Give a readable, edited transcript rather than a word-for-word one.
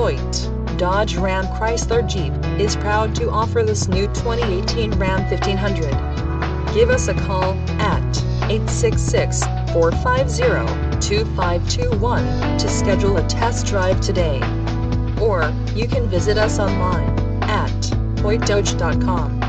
Hoyte, Dodge Ram Chrysler Jeep, is proud to offer this new 2018 Ram 1500. Give us a call at 866-450-2521 to schedule a test drive today. Or, you can visit us online at hoytedodge.com.